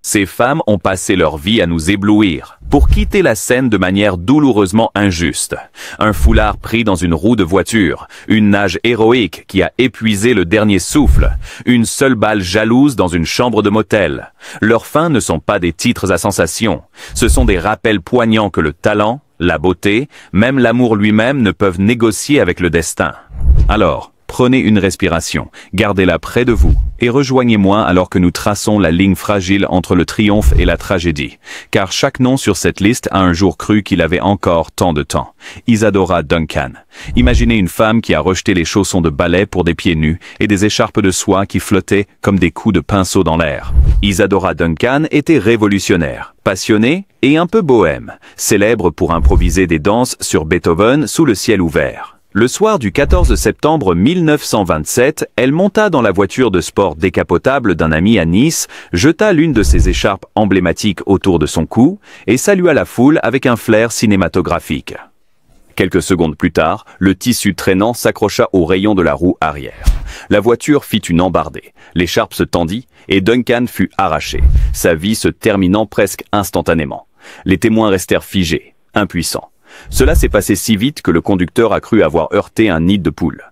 Ces femmes ont passé leur vie à nous éblouir, pour quitter la scène de manière douloureusement injuste. Un foulard pris dans une roue de voiture, une nage héroïque qui a épuisé le dernier souffle, une seule balle jalouse dans une chambre de motel. Leurs fins ne sont pas des titres à sensation, ce sont des rappels poignants que le talent, la beauté, même l'amour lui-même ne peuvent négocier avec le destin. Alors, prenez une respiration, gardez-la près de vous et rejoignez-moi alors que nous traçons la ligne fragile entre le triomphe et la tragédie. Car chaque nom sur cette liste a un jour cru qu'il avait encore tant de temps. Isadora Duncan. Imaginez une femme qui a rejeté les chaussons de ballet pour des pieds nus et des écharpes de soie qui flottaient comme des coups de pinceau dans l'air. Isadora Duncan était révolutionnaire, passionnée et un peu bohème, célèbre pour improviser des danses sur Beethoven sous le ciel ouvert. Le soir du 14 septembre 1927, elle monta dans la voiture de sport décapotable d'un ami à Nice, jeta l'une de ses écharpes emblématiques autour de son cou et salua la foule avec un flair cinématographique. Quelques secondes plus tard, le tissu traînant s'accrocha au rayon de la roue arrière. La voiture fit une embardée, l'écharpe se tendit et Duncan fut arraché, sa vie se terminant presque instantanément. Les témoins restèrent figés, impuissants. Cela s'est passé si vite que le conducteur a cru avoir heurté un nid de poule.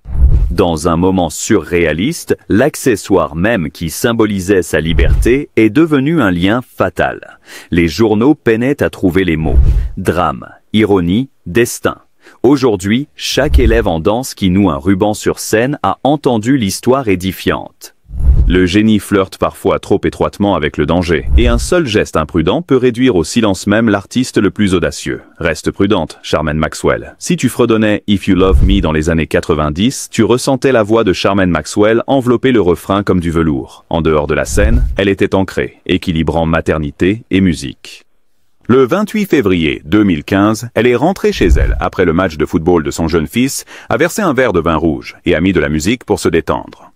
Dans un moment surréaliste, l'accessoire même qui symbolisait sa liberté est devenu un lien fatal. Les journaux peinaient à trouver les mots. Drame, ironie, destin. Aujourd'hui, chaque élève en danse qui noue un ruban sur scène a entendu l'histoire édifiante. Le génie flirte parfois trop étroitement avec le danger, et un seul geste imprudent peut réduire au silence même l'artiste le plus audacieux. Reste prudente, Charmaine Maxwell. Si tu fredonnais If You Love Me dans les années 90, tu ressentais la voix de Charmaine Maxwell envelopper le refrain comme du velours. En dehors de la scène, elle était ancrée, équilibrant maternité et musique. Le 28 février 2015, elle est rentrée chez elle après le match de football de son jeune fils, a versé un verre de vin rouge et a mis de la musique pour se détendre.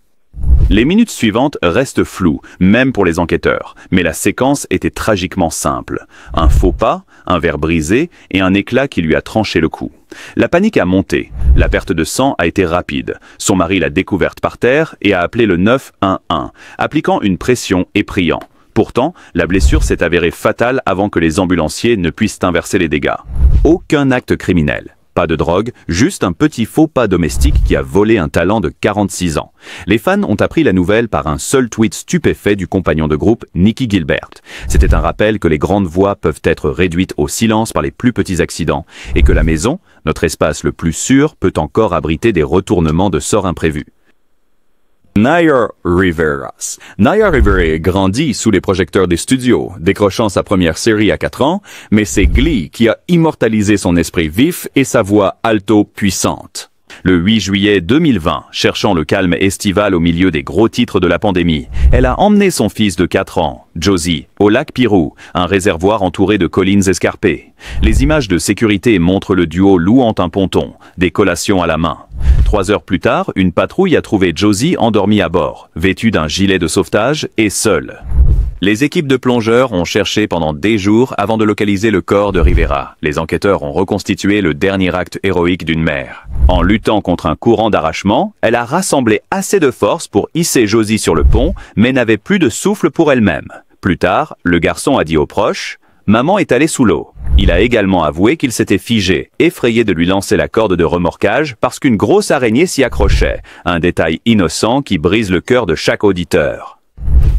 Les minutes suivantes restent floues, même pour les enquêteurs, mais la séquence était tragiquement simple. Un faux pas, un verre brisé et un éclat qui lui a tranché le cou. La panique a monté, la perte de sang a été rapide. Son mari l'a découverte par terre et a appelé le 911, appliquant une pression et priant. Pourtant, la blessure s'est avérée fatale avant que les ambulanciers ne puissent inverser les dégâts. Aucun acte criminel. Pas de drogue, juste un petit faux pas domestique qui a volé un talent de 46 ans. Les fans ont appris la nouvelle par un seul tweet stupéfait du compagnon de groupe Nicky Gilbert. C'était un rappel que les grandes voix peuvent être réduites au silence par les plus petits accidents et que la maison, notre espace le plus sûr, peut encore abriter des retournements de sorts imprévus. Naya Rivera. Naya Rivera grandit sous les projecteurs des studios, décrochant sa première série à 4 ans, mais c'est Glee qui a immortalisé son esprit vif et sa voix alto puissante. Le 8 juillet 2020, cherchant le calme estival au milieu des gros titres de la pandémie, elle a emmené son fils de 4 ans, Josie, au lac Pirou, un réservoir entouré de collines escarpées. Les images de sécurité montrent le duo louant un ponton, des collations à la main. 3 heures plus tard, une patrouille a trouvé Josie endormie à bord, vêtue d'un gilet de sauvetage et seule. Les équipes de plongeurs ont cherché pendant des jours avant de localiser le corps de Rivera. Les enquêteurs ont reconstitué le dernier acte héroïque d'une mère. En luttant contre un courant d'arrachement, elle a rassemblé assez de force pour hisser Josie sur le pont, mais n'avait plus de souffle pour elle-même. Plus tard, le garçon a dit aux proches « Maman est allée sous l'eau ». Il a également avoué qu'il s'était figé, effrayé de lui lancer la corde de remorquage parce qu'une grosse araignée s'y accrochait, un détail innocent qui brise le cœur de chaque auditeur.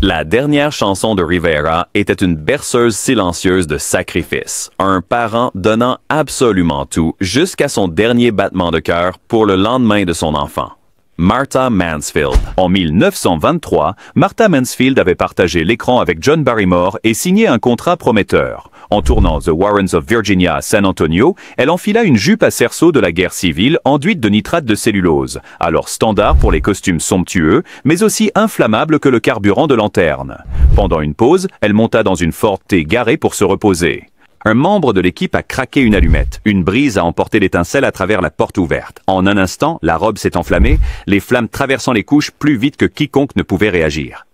La dernière chanson de Rivera était une berceuse silencieuse de sacrifice, un parent donnant absolument tout jusqu'à son dernier battement de cœur pour le lendemain de son enfant. Martha Mansfield. En 1923, Martha Mansfield avait partagé l'écran avec John Barrymore et signé un contrat prometteur. En tournant The Warrens of Virginia à San Antonio, elle enfila une jupe à cerceau de la guerre civile enduite de nitrate de cellulose, alors standard pour les costumes somptueux, mais aussi inflammable que le carburant de lanterne. Pendant une pause, elle monta dans une Ford T garée pour se reposer. Un membre de l'équipe a craqué une allumette. Une brise a emporté l'étincelle à travers la porte ouverte. En un instant, la robe s'est enflammée, les flammes traversant les couches plus vite que quiconque ne pouvait réagir.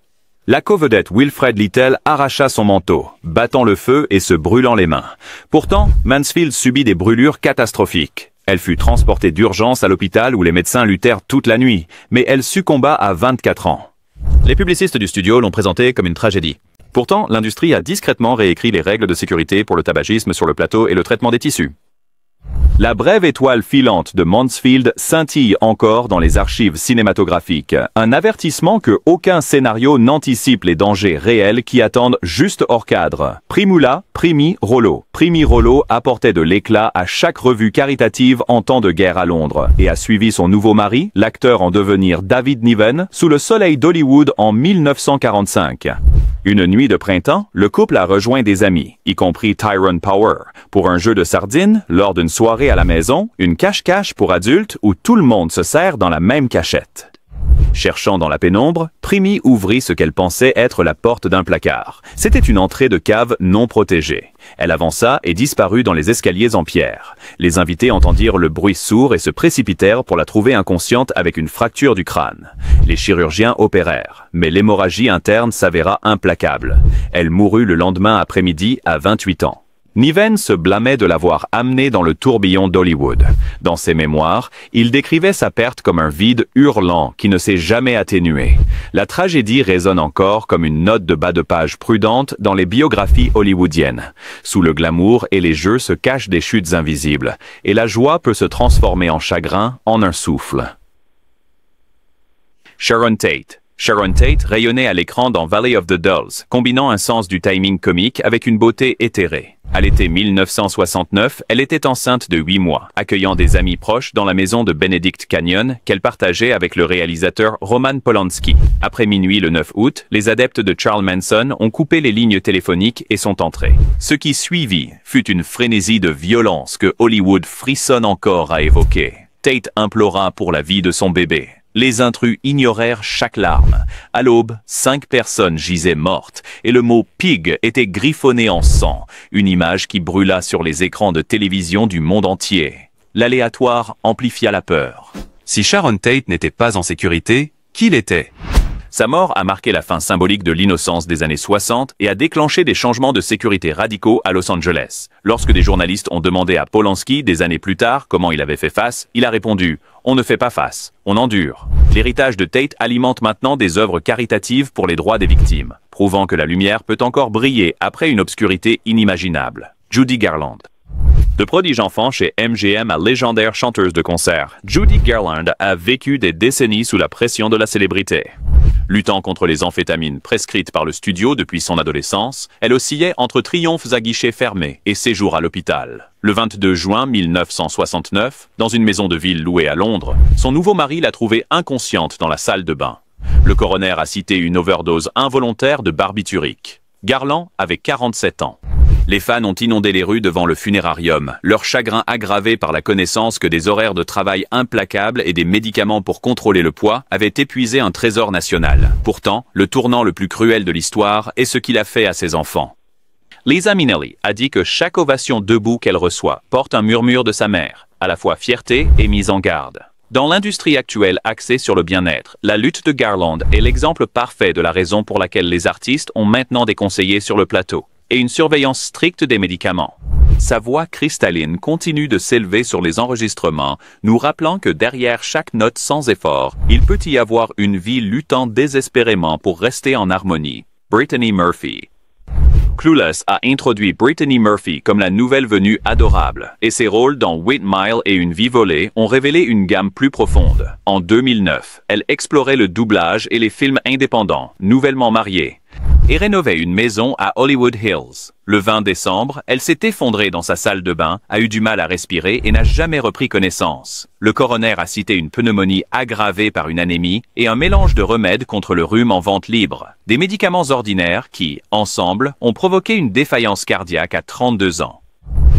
La co-vedette Wilfred Little arracha son manteau, battant le feu et se brûlant les mains. Pourtant, Mansfield subit des brûlures catastrophiques. Elle fut transportée d'urgence à l'hôpital où les médecins luttèrent toute la nuit, mais elle succomba à 24 ans. Les publicistes du studio l'ont présentée comme une tragédie. Pourtant, l'industrie a discrètement réécrit les règles de sécurité pour le tabagisme sur le plateau et le traitement des tissus. La brève étoile filante de Mansfield scintille encore dans les archives cinématographiques. Un avertissement que aucun scénario n'anticipe les dangers réels qui attendent juste hors cadre. Primula, Primi Rollo. Primi Rollo apportait de l'éclat à chaque revue caritative en temps de guerre à Londres et a suivi son nouveau mari, l'acteur en devenir David Niven, sous le soleil d'Hollywood en 1945. Une nuit de printemps, le couple a rejoint des amis, y compris Tyrone Power, pour un jeu de sardines, lors d'une soirée à la maison, une cache-cache pour adultes où tout le monde se sert dans la même cachette. Cherchant dans la pénombre, Primi ouvrit ce qu'elle pensait être la porte d'un placard. C'était une entrée de cave non protégée. Elle avança et disparut dans les escaliers en pierre. Les invités entendirent le bruit sourd et se précipitèrent pour la trouver inconsciente avec une fracture du crâne. Les chirurgiens opérèrent, mais l'hémorragie interne s'avéra implacable. Elle mourut le lendemain après-midi à 28 ans. Niven se blâmait de l'avoir amenée dans le tourbillon d'Hollywood. Dans ses mémoires, il décrivait sa perte comme un vide hurlant qui ne s'est jamais atténué. La tragédie résonne encore comme une note de bas de page prudente dans les biographies hollywoodiennes. Sous le glamour et les jeux se cachent des chutes invisibles, et la joie peut se transformer en chagrin en un souffle. Sharon Tate. Sharon Tate rayonnait à l'écran dans Valley of the Dolls, combinant un sens du timing comique avec une beauté éthérée. À l'été 1969, elle était enceinte de 8 mois, accueillant des amis proches dans la maison de Benedict Canyon qu'elle partageait avec le réalisateur Roman Polanski. Après minuit le 9 août, les adeptes de Charles Manson ont coupé les lignes téléphoniques et sont entrés. Ce qui suivit fut une frénésie de violence que Hollywood frissonne encore à évoquer. Tate implora pour la vie de son bébé. Les intrus ignorèrent chaque larme. À l'aube, 5 personnes gisaient mortes, et le mot « pig » était griffonné en sang, une image qui brûla sur les écrans de télévision du monde entier. L'aléatoire amplifia la peur. Si Sharon Tate n'était pas en sécurité, qui l'était ? Sa mort a marqué la fin symbolique de l'innocence des années 60 et a déclenché des changements de sécurité radicaux à Los Angeles. Lorsque des journalistes ont demandé à Polanski des années plus tard comment il avait fait face, il a répondu « On ne fait pas face, on endure ». L'héritage de Tate alimente maintenant des œuvres caritatives pour les droits des victimes, prouvant que la lumière peut encore briller après une obscurité inimaginable. Judy Garland. De prodige enfant chez MGM à légendaire chanteuse de concert, Judy Garland a vécu des décennies sous la pression de la célébrité. Luttant contre les amphétamines prescrites par le studio depuis son adolescence, elle oscillait entre triomphes à guichets fermés et séjours à l'hôpital. Le 22 juin 1969, dans une maison de ville louée à Londres, son nouveau mari l'a trouvée inconsciente dans la salle de bain. Le coroner a cité une overdose involontaire de barbiturique. Garland avait 47 ans. Les fans ont inondé les rues devant le funérarium, leur chagrin aggravé par la connaissance que des horaires de travail implacables et des médicaments pour contrôler le poids avaient épuisé un trésor national. Pourtant, le tournant le plus cruel de l'histoire est ce qu'il a fait à ses enfants. Liza Minnelli a dit que chaque ovation debout qu'elle reçoit porte un murmure de sa mère, à la fois fierté et mise en garde. Dans l'industrie actuelle axée sur le bien-être, la lutte de Garland est l'exemple parfait de la raison pour laquelle les artistes ont maintenant des conseillers sur le plateau et une surveillance stricte des médicaments. Sa voix cristalline continue de s'élever sur les enregistrements, nous rappelant que derrière chaque note sans effort, il peut y avoir une vie luttant désespérément pour rester en harmonie. Brittany Murphy. Clueless a introduit Brittany Murphy comme la nouvelle venue adorable, et ses rôles dans 8 Mile et Une vie volée ont révélé une gamme plus profonde. En 2009, elle explorait le doublage et les films indépendants, nouvellement mariée, et rénovait une maison à Hollywood Hills. Le 20 décembre, elle s'est effondrée dans sa salle de bain, a eu du mal à respirer et n'a jamais repris connaissance. Le coroner a cité une pneumonie aggravée par une anémie et un mélange de remèdes contre le rhume en vente libre. Des médicaments ordinaires qui, ensemble, ont provoqué une défaillance cardiaque à 32 ans.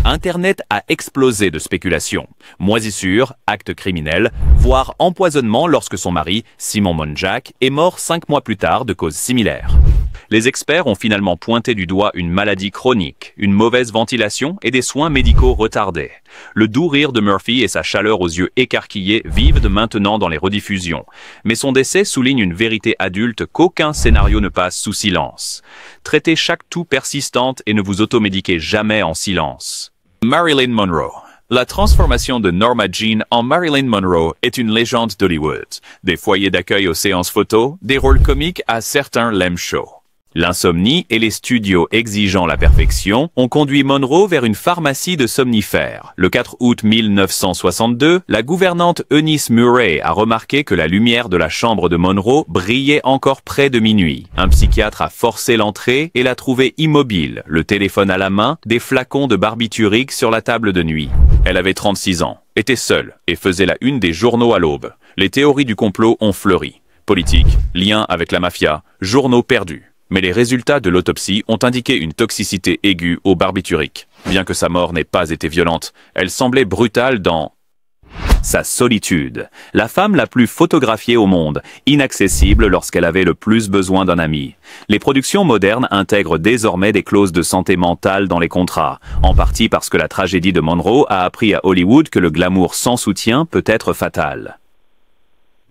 Internet a explosé de spéculations. Moisissure, acte criminel, voire empoisonnement lorsque son mari, Simon Monjack, est mort 5 mois plus tard de causes similaires. Les experts ont finalement pointé du doigt une maladie chronique, une mauvaise ventilation et des soins médicaux retardés. Le doux rire de Murphy et sa chaleur aux yeux écarquillés vivent de maintenant dans les rediffusions. Mais son décès souligne une vérité adulte qu'aucun scénario ne passe sous silence. Traitez chaque toux persistante et ne vous automédiquez jamais en silence. Marilyn Monroe. La transformation de Norma Jean en Marilyn Monroe est une légende d'Hollywood. Des foyers d'accueil aux séances photos, des rôles comiques à certains lame shows. L'insomnie et les studios exigeant la perfection ont conduit Monroe vers une pharmacie de somnifères. Le 4 août 1962, la gouvernante Eunice Murray a remarqué que la lumière de la chambre de Monroe brillait encore près de minuit. Un psychiatre a forcé l'entrée et l'a trouvée immobile, le téléphone à la main, des flacons de barbiturique sur la table de nuit. Elle avait 36 ans, était seule et faisait la une des journaux à l'aube. Les théories du complot ont fleuri. Politique, lien avec la mafia, journaux perdus. Mais les résultats de l'autopsie ont indiqué une toxicité aiguë au barbiturique. Bien que sa mort n'ait pas été violente, elle semblait brutale dans sa solitude. La femme la plus photographiée au monde, inaccessible lorsqu'elle avait le plus besoin d'un ami. Les productions modernes intègrent désormais des clauses de santé mentale dans les contrats, en partie parce que la tragédie de Monroe a appris à Hollywood que le glamour sans soutien peut être fatal.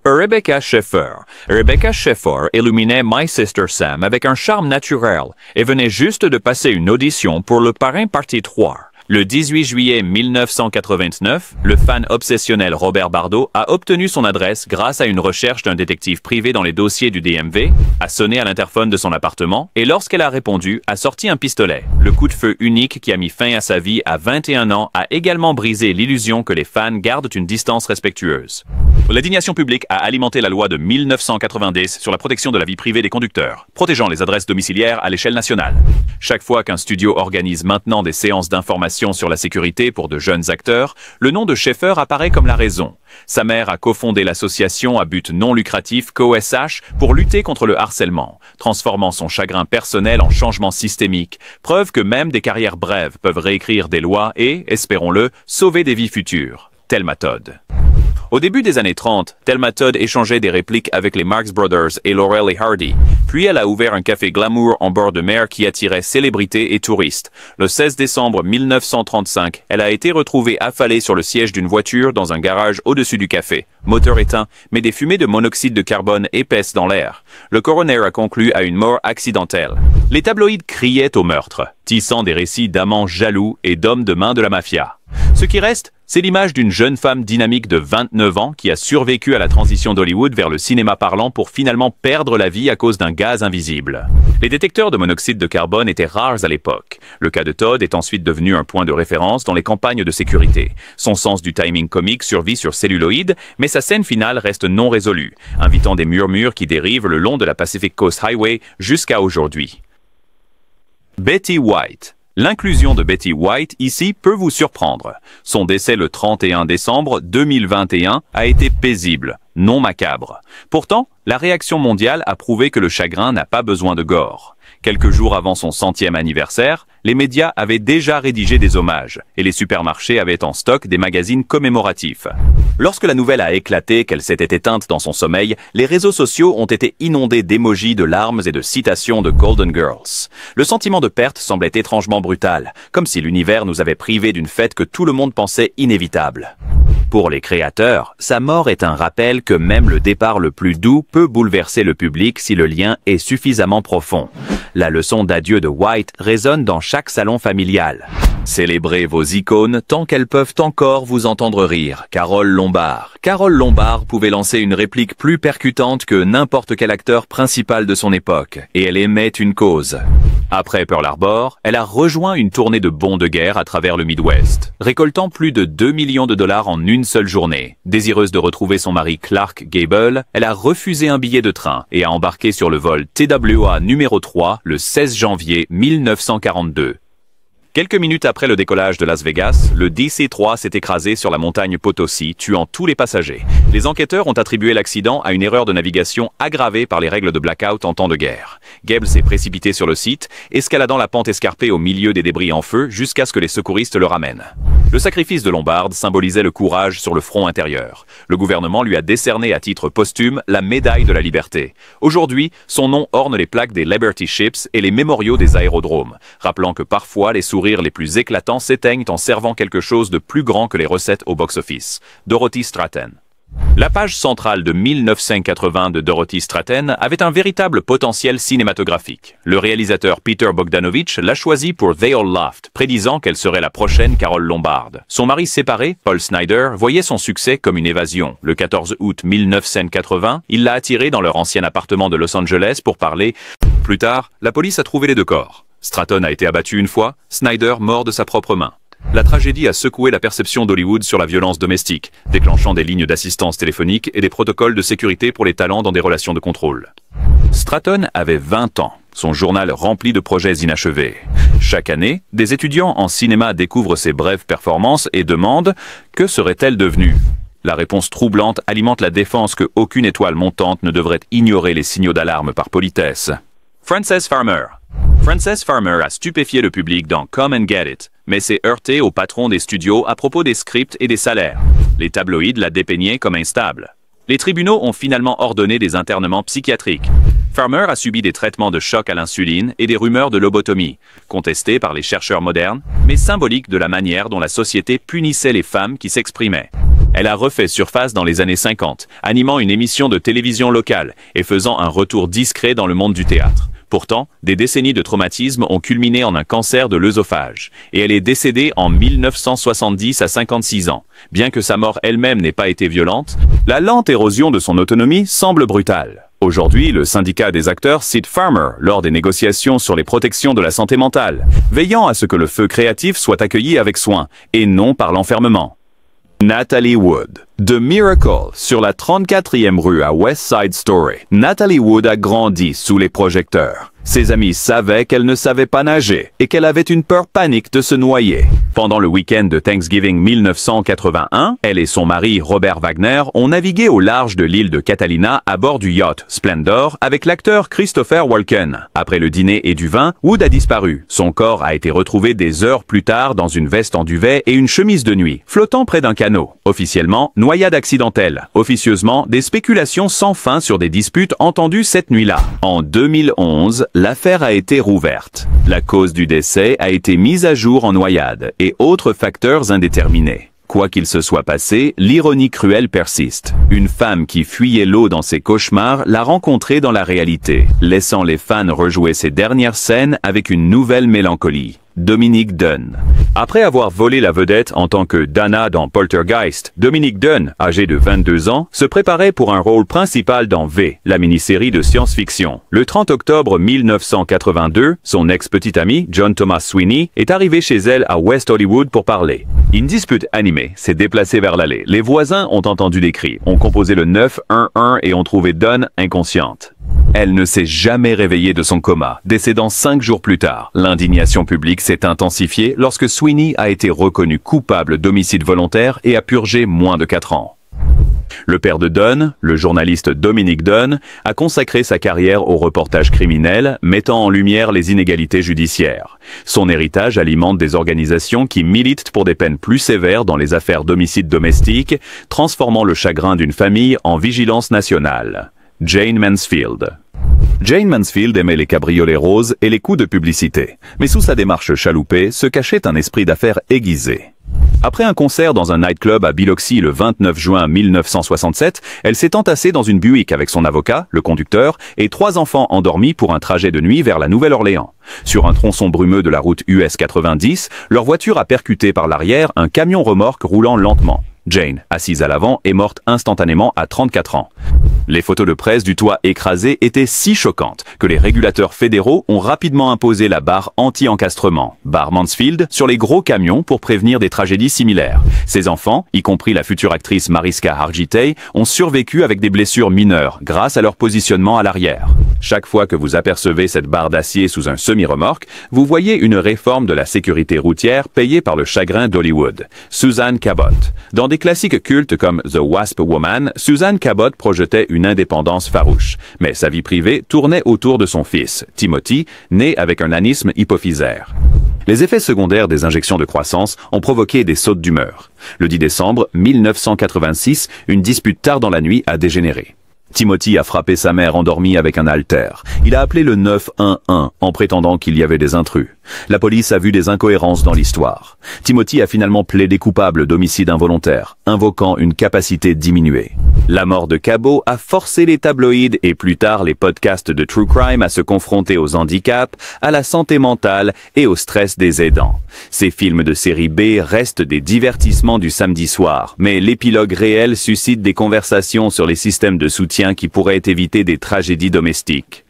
Rebecca Schaeffer. Rebecca Schaeffer illuminait My Sister Sam avec un charme naturel et venait juste de passer une audition pour Le Parrain partie 3. Le 18 juillet 1989, le fan obsessionnel Robert Bardo a obtenu son adresse grâce à une recherche d'un détective privé dans les dossiers du DMV, a sonné à l'interphone de son appartement et lorsqu'elle a répondu, a sorti un pistolet. Le coup de feu unique qui a mis fin à sa vie à 21 ans a également brisé l'illusion que les fans gardent une distance respectueuse. L'indignation publique a alimenté la loi de 1990 sur la protection de la vie privée des conducteurs, protégeant les adresses domiciliaires à l'échelle nationale. Chaque fois qu'un studio organise maintenant des séances d'information sur la sécurité pour de jeunes acteurs, le nom de Schaeffer apparaît comme la raison. Sa mère a cofondé l'association à but non lucratif COSH pour lutter contre le harcèlement, transformant son chagrin personnel en changement systémique, preuve que même des carrières brèves peuvent réécrire des lois et, espérons-le, sauver des vies futures. Thelma Todd. Au début des années 30, Thelma Todd échangeait des répliques avec les Marx Brothers et Laurel et Hardy. Puis elle a ouvert un café glamour en bord de mer qui attirait célébrités et touristes. Le 16 décembre 1935, elle a été retrouvée affalée sur le siège d'une voiture dans un garage au-dessus du café. Moteur éteint, mais des fumées de monoxyde de carbone épaissent dans l'air. Le coroner a conclu à une mort accidentelle. Les tabloïds criaient au meurtre, tissant des récits d'amants jaloux et d'hommes de main de la mafia. Ce qui reste, c'est l'image d'une jeune femme dynamique de 29 ans qui a survécu à la transition d'Hollywood vers le cinéma parlant pour finalement perdre la vie à cause d'un gaz invisible. Les détecteurs de monoxyde de carbone étaient rares à l'époque. Le cas de Todd est ensuite devenu un point de référence dans les campagnes de sécurité. Son sens du timing comique survit sur celluloïd, mais sa scène finale reste non résolue, invitant des murmures qui dérivent le long de la Pacific Coast Highway jusqu'à aujourd'hui. Betty White. L'inclusion de Betty White ici peut vous surprendre. Son décès le 31 décembre 2021 a été paisible, non macabre. Pourtant, la réaction mondiale a prouvé que le chagrin n'a pas besoin de gore. Quelques jours avant son 100e anniversaire, les médias avaient déjà rédigé des hommages et les supermarchés avaient en stock des magazines commémoratifs. Lorsque la nouvelle a éclaté qu'elle s'était éteinte dans son sommeil, les réseaux sociaux ont été inondés d'émojis, de larmes et de citations de Golden Girls. Le sentiment de perte semblait étrangement brutal, comme si l'univers nous avait privés d'une fête que tout le monde pensait inévitable. Pour les créateurs, sa mort est un rappel que même le départ le plus doux peut bouleverser le public si le lien est suffisamment profond. La leçon d'adieu de White résonne dans chaque salon familial. Célébrez vos icônes tant qu'elles peuvent encore vous entendre rire. Carole Lombard. Carole Lombard pouvait lancer une réplique plus percutante que n'importe quel acteur principal de son époque, et elle aimait une cause. Après Pearl Harbor, elle a rejoint une tournée de bons de guerre à travers le Midwest, récoltant plus de 2 millions de dollars en une seule journée. Désireuse de retrouver son mari Clark Gable, elle a refusé un billet de train et a embarqué sur le vol TWA numéro 3 le 16 janvier 1942. Quelques minutes après le décollage de Las Vegas, le DC-3 s'est écrasé sur la montagne Potosi, tuant tous les passagers. Les enquêteurs ont attribué l'accident à une erreur de navigation aggravée par les règles de blackout en temps de guerre. Gable s'est précipité sur le site, escaladant la pente escarpée au milieu des débris en feu jusqu'à ce que les secouristes le ramènent. Le sacrifice de Lombard symbolisait le courage sur le front intérieur. Le gouvernement lui a décerné à titre posthume la médaille de la liberté. Aujourd'hui, son nom orne les plaques des Liberty Ships et les mémoriaux des aérodromes, rappelant que parfois les sourires les plus éclatants s'éteignent en servant quelque chose de plus grand que les recettes au box-office. Dorothy Stratton. La page centrale de 1980 de Dorothy Stratton avait un véritable potentiel cinématographique. Le réalisateur Peter Bogdanovich l'a choisie pour They All Laughed, prédisant qu'elle serait la prochaine Carole Lombard. Son mari séparé, Paul Snider, voyait son succès comme une évasion. Le 14 août 1980, il l'a attirée dans leur ancien appartement de Los Angeles pour parler. Plus tard, la police a trouvé les deux corps. Stratton a été abattu une fois, Snider mort de sa propre main. La tragédie a secoué la perception d'Hollywood sur la violence domestique, déclenchant des lignes d'assistance téléphonique et des protocoles de sécurité pour les talents dans des relations de contrôle. Stratton avait 20 ans, son journal rempli de projets inachevés. Chaque année, des étudiants en cinéma découvrent ses brèves performances et demandent « Que serait-elle devenue ?» La réponse troublante alimente la défense que aucune étoile montante ne devrait ignorer les signaux d'alarme par politesse. Frances Farmer. Frances Farmer a stupéfié le public dans Come and Get It, mais s'est heurtée au patron des studios à propos des scripts et des salaires. Les tabloïds la dépeignaient comme instable. Les tribunaux ont finalement ordonné des internements psychiatriques. Farmer a subi des traitements de choc à l'insuline et des rumeurs de lobotomie, contestés par les chercheurs modernes, mais symboliques de la manière dont la société punissait les femmes qui s'exprimaient. Elle a refait surface dans les années 50, animant une émission de télévision locale et faisant un retour discret dans le monde du théâtre. Pourtant, des décennies de traumatisme ont culminé en un cancer de l'œsophage, et elle est décédée en 1970 à 56 ans. Bien que sa mort elle-même n'ait pas été violente, la lente érosion de son autonomie semble brutale. Aujourd'hui, le syndicat des acteurs cite Farmer lors des négociations sur les protections de la santé mentale, veillant à ce que le feu créatif soit accueilli avec soin, et non par l'enfermement. Natalie Wood. The Miracle, sur la 34e rue à West Side Story. Natalie Wood a grandi sous les projecteurs. Ses amis savaient qu'elle ne savait pas nager et qu'elle avait une peur panique de se noyer. Pendant le week-end de Thanksgiving 1981, elle et son mari Robert Wagner ont navigué au large de l'île de Catalina à bord du yacht Splendor avec l'acteur Christopher Walken. Après le dîner et du vin, Wood a disparu. Son corps a été retrouvé des heures plus tard dans une veste en duvet et une chemise de nuit, flottant près d'un canot. Officiellement, noyade accidentelle. Officieusement, des spéculations sans fin sur des disputes entendues cette nuit-là. En 2011, l'affaire a été rouverte. La cause du décès a été mise à jour en noyade et autres facteurs indéterminés. Quoi qu'il se soit passé, l'ironie cruelle persiste. Une femme qui fuyait l'eau dans ses cauchemars l'a rencontrée dans la réalité, laissant les fans rejouer ses dernières scènes avec une nouvelle mélancolie. Dominique Dunne. Après avoir volé la vedette en tant que Dana dans Poltergeist, Dominique Dunne, âgé de 22 ans, se préparait pour un rôle principal dans V, la mini-série de science-fiction. Le 30 octobre 1982, son ex-petit ami, John Thomas Sweeney, est arrivé chez elle à West Hollywood pour parler. Une dispute animée s'est déplacée vers l'allée. Les voisins ont entendu des cris, ont composé le 911 et ont trouvé Dunne inconsciente. Elle ne s'est jamais réveillée de son coma, décédant 5 jours plus tard. L'indignation publique s'est intensifiée lorsque Sweeney a été reconnu coupable d'homicide volontaire et a purgé moins de 4 ans. Le père de Dunne, le journaliste Dominique Dunne, a consacré sa carrière au reportage criminel, mettant en lumière les inégalités judiciaires. Son héritage alimente des organisations qui militent pour des peines plus sévères dans les affaires d'homicide domestique, transformant le chagrin d'une famille en vigilance nationale. Jayne Mansfield. Jayne Mansfield aimait les cabriolets roses et les coups de publicité, mais sous sa démarche chaloupée se cachait un esprit d'affaires aiguisé. Après un concert dans un nightclub à Biloxi le 29 juin 1967, elle s'est entassée dans une Buick avec son avocat, le conducteur, et 3 enfants endormis pour un trajet de nuit vers la Nouvelle-Orléans. Sur un tronçon brumeux de la route US 90, leur voiture a percuté par l'arrière un camion-remorque roulant lentement. Jayne, assise à l'avant, est morte instantanément à 34 ans. Les photos de presse du toit écrasé étaient si choquantes que les régulateurs fédéraux ont rapidement imposé la barre anti-encastrement, barre Mansfield, sur les gros camions pour prévenir des tragédies similaires. Ses enfants, y compris la future actrice Mariska Hargitay, ont survécu avec des blessures mineures grâce à leur positionnement à l'arrière. Chaque fois que vous apercevez cette barre d'acier sous un semi-remorque, vous voyez une réforme de la sécurité routière payée par le chagrin d'Hollywood. Suzanne Cabot. Dans des classiques cultes comme The Wasp Woman, Suzanne Cabot projetait une indépendance farouche. Mais sa vie privée tournait autour de son fils, Timothy, né avec un anisme hypophysaire. Les effets secondaires des injections de croissance ont provoqué des sautes d'humeur. Le 10 décembre 1986, une dispute tard dans la nuit a dégénéré. Timothy a frappé sa mère endormie avec un haltère. Il a appelé le 911 en prétendant qu'il y avait des intrus. La police a vu des incohérences dans l'histoire. Timothy a finalement plaidé coupable d'homicide involontaire, invoquant une capacité diminuée. La mort de Cabot a forcé les tabloïds et plus tard les podcasts de True Crime à se confronter aux handicaps, à la santé mentale et au stress des aidants. Ces films de série B restent des divertissements du samedi soir, mais l'épilogue réel suscite des conversations sur les systèmes de soutien qui pourraient éviter des tragédies domestiques.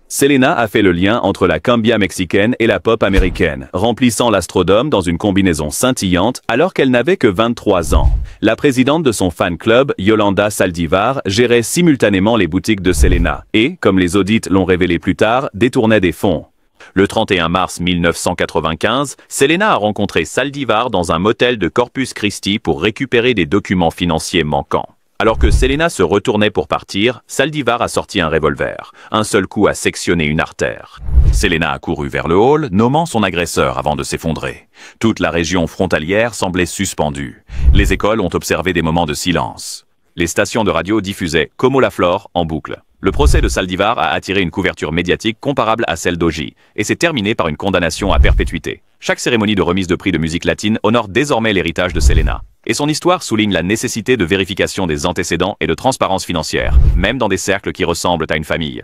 Selena a fait le lien entre la cumbia mexicaine et la pop américaine, remplissant l'Astrodome dans une combinaison scintillante alors qu'elle n'avait que 23 ans. La présidente de son fan club, Yolanda Saldivar, gérait simultanément les boutiques de Selena et, comme les audits l'ont révélé plus tard, détournait des fonds. Le 31 mars 1995, Selena a rencontré Saldivar dans un motel de Corpus Christi pour récupérer des documents financiers manquants. Alors que Selena se retournait pour partir, Saldivar a sorti un revolver. Un seul coup a sectionné une artère. Selena a couru vers le hall, nommant son agresseur avant de s'effondrer. Toute la région frontalière semblait suspendue. Les écoles ont observé des moments de silence. Les stations de radio diffusaient Como la Flor en boucle. Le procès de Saldivar a attiré une couverture médiatique comparable à celle d'Oji, et s'est terminé par une condamnation à perpétuité. Chaque cérémonie de remise de prix de musique latine honore désormais l'héritage de Selena. Et son histoire souligne la nécessité de vérification des antécédents et de transparence financière, même dans des cercles qui ressemblent à une famille.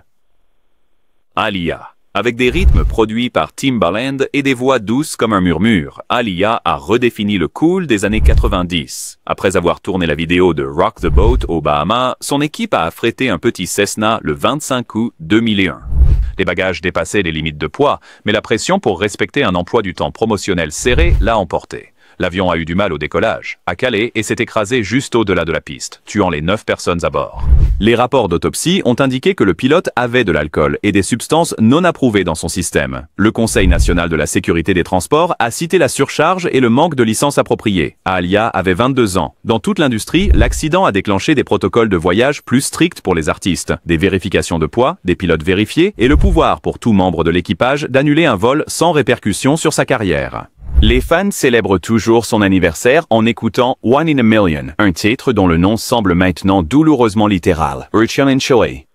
Aaliyah. Avec des rythmes produits par Timbaland et des voix douces comme un murmure, Aaliyah a redéfini le cool des années 90. Après avoir tourné la vidéo de Rock the Boat aux Bahamas, son équipe a affrété un petit Cessna le 25 août 2001. Les bagages dépassaient les limites de poids, mais la pression pour respecter un emploi du temps promotionnel serré l'a emporté. L'avion a eu du mal au décollage, a calé et s'est écrasé juste au-delà de la piste, tuant les 9 personnes à bord. Les rapports d'autopsie ont indiqué que le pilote avait de l'alcool et des substances non approuvées dans son système. Le Conseil national de la sécurité des transports a cité la surcharge et le manque de licences appropriées. Aaliyah avait 22 ans. Dans toute l'industrie, l'accident a déclenché des protocoles de voyage plus stricts pour les artistes, des vérifications de poids, des pilotes vérifiés et le pouvoir pour tout membre de l'équipage d'annuler un vol sans répercussion sur sa carrière. Les fans célèbrent toujours son anniversaire en écoutant One in a Million, un titre dont le nom semble maintenant douloureusement littéral, Rachel and Shelley.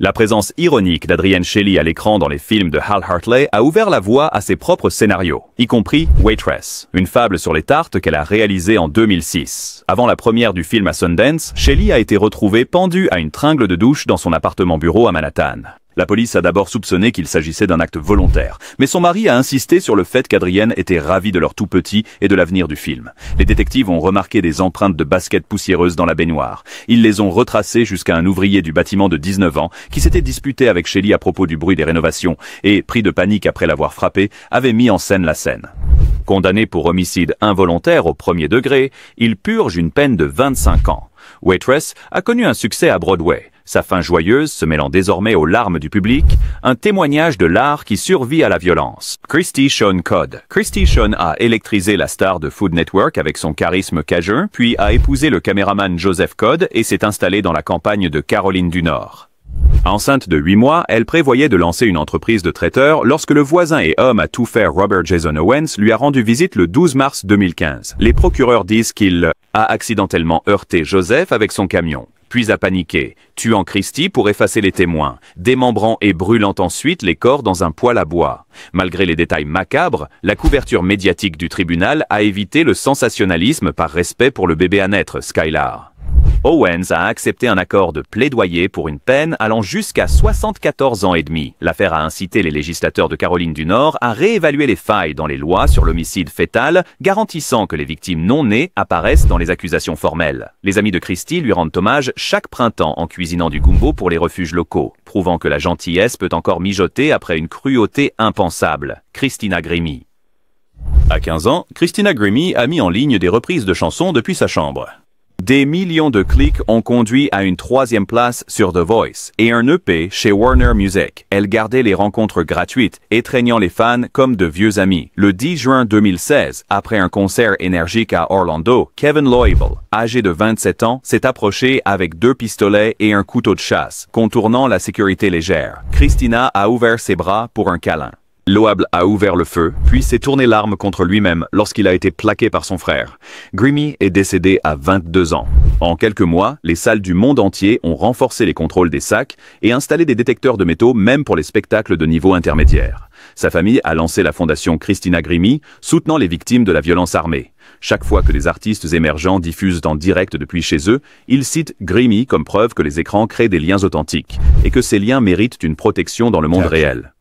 La présence ironique d'Adrienne Shelly à l'écran dans les films de Hal Hartley a ouvert la voie à ses propres scénarios, y compris Waitress, une fable sur les tartes qu'elle a réalisée en 2006. Avant la première du film à Sundance, Shelly a été retrouvée pendue à une tringle de douche dans son appartement-bureau à Manhattan. La police a d'abord soupçonné qu'il s'agissait d'un acte volontaire, mais son mari a insisté sur le fait qu'Adrienne était ravie de leur tout petit et de l'avenir du film. Les détectives ont remarqué des empreintes de baskets poussiéreuses dans la baignoire. Ils les ont retracées jusqu'à un ouvrier du bâtiment de 19 ans qui s'était disputé avec Shelly à propos du bruit des rénovations et, pris de panique après l'avoir frappé, avait mis en scène la scène. Condamné pour homicide involontaire au premier degré, il purge une peine de 25 ans. Waitress a connu un succès à Broadway. Sa fin joyeuse se mêlant désormais aux larmes du public, un témoignage de l'art qui survit à la violence. Christy Shawn Codd. Christy Shawn a électrisé la star de Food Network avec son charisme cajun, puis a épousé le caméraman Joseph Codd et s'est installée dans la campagne de Caroline du Nord. Enceinte de 8 mois, elle prévoyait de lancer une entreprise de traiteur lorsque le voisin et homme à tout faire Robert Jason Owens lui a rendu visite le 12 mars 2015. Les procureurs disent qu'il a accidentellement heurté Joseph avec son camion, puis a paniqué, tuant Christy pour effacer les témoins, démembrant et brûlant ensuite les corps dans un poêle à bois. Malgré les détails macabres, la couverture médiatique du tribunal a évité le sensationnalisme par respect pour le bébé à naître, Skylar. Owens a accepté un accord de plaidoyer pour une peine allant jusqu'à 74 ans et demi. L'affaire a incité les législateurs de Caroline du Nord à réévaluer les failles dans les lois sur l'homicide fœtal, garantissant que les victimes non nées apparaissent dans les accusations formelles. Les amis de Christy lui rendent hommage chaque printemps en cuisinant du gumbo pour les refuges locaux, prouvant que la gentillesse peut encore mijoter après une cruauté impensable. Christina Grimmie. À 15 ans, Christina Grimmie a mis en ligne des reprises de chansons depuis sa chambre. Des millions de clics ont conduit à une 3e place sur The Voice et un EP chez Warner Music. Elle gardait les rencontres gratuites, étreignant les fans comme de vieux amis. Le 10 juin 2016, après un concert énergique à Orlando, Kevin Loibl, âgé de 27 ans, s'est approché avec 2 pistolets et un couteau de chasse, contournant la sécurité légère. Christina a ouvert ses bras pour un câlin. Loibl a ouvert le feu, puis s'est tourné l'arme contre lui-même lorsqu'il a été plaqué par son frère. Grimmie est décédé à 22 ans. En quelques mois, les salles du monde entier ont renforcé les contrôles des sacs et installé des détecteurs de métaux même pour les spectacles de niveau intermédiaire. Sa famille a lancé la fondation Christina Grimmie, soutenant les victimes de la violence armée. Chaque fois que les artistes émergents diffusent en direct depuis chez eux, ils citent Grimmie comme preuve que les écrans créent des liens authentiques et que ces liens méritent une protection dans le monde réel.